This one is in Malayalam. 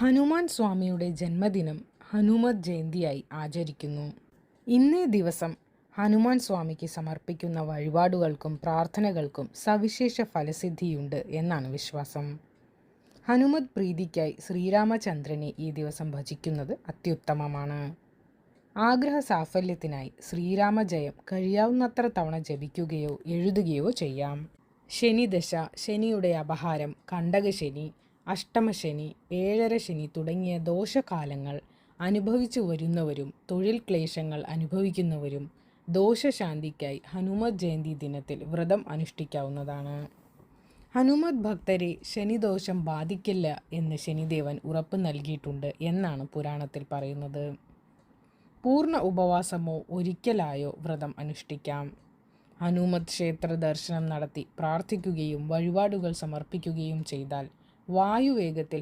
ഹനുമാൻ സ്വാമിയുടെ ജന്മദിനം ഹനുമത് ജയന്തിയായി ആചരിക്കുന്നു. ഇന്നേ ദിവസം ഹനുമാൻ സ്വാമിക്ക് സമർപ്പിക്കുന്ന വഴിപാടുകൾക്കും പ്രാർത്ഥനകൾക്കും സവിശേഷ ഫലസിദ്ധിയുണ്ട് എന്നാണ് വിശ്വാസം. ഹനുമത് പ്രീതിക്കായി ശ്രീരാമചന്ദ്രനെ ഈ ദിവസം ഭജിക്കുന്നത് അത്യുത്തമമാണ്. ആഗ്രഹ സാഫല്യത്തിനായി ശ്രീരാമജയം കഴിയാവുന്നത്ര തവണ ജപിക്കുകയോ എഴുതുകയോ ചെയ്യാം. ശനിദശ, ശനിയുടെ അപഹാരം, കണ്ടകശനി, അഷ്ടമശനി, ഏഴര ശനി തുടങ്ങിയ ദോഷകാലങ്ങൾ അനുഭവിച്ചു വരുന്നവരും തൊഴിൽ ക്ലേശങ്ങൾ അനുഭവിക്കുന്നവരും ദോഷശാന്തിക്കായി ഹനുമത് ജയന്തി ദിനത്തിൽ വ്രതം അനുഷ്ഠിക്കാവുന്നതാണ്. ഹനുമത് ഭക്തരെ ശനിദോഷം ബാധിക്കില്ല എന്ന് ശനിദേവൻ ഉറപ്പ് നൽകിയിട്ടുണ്ട് എന്നാണ് പുരാണത്തിൽ പറയുന്നത്. പൂർണ്ണ ഉപവാസമോ ഒരിക്കലായോ വ്രതം അനുഷ്ഠിക്കാം. ഹനുമത് ക്ഷേത്ര ദർശനം നടത്തി പ്രാർത്ഥിക്കുകയും വഴിപാടുകൾ സമർപ്പിക്കുകയും ചെയ്താൽ വായുവേഗത്തിൽ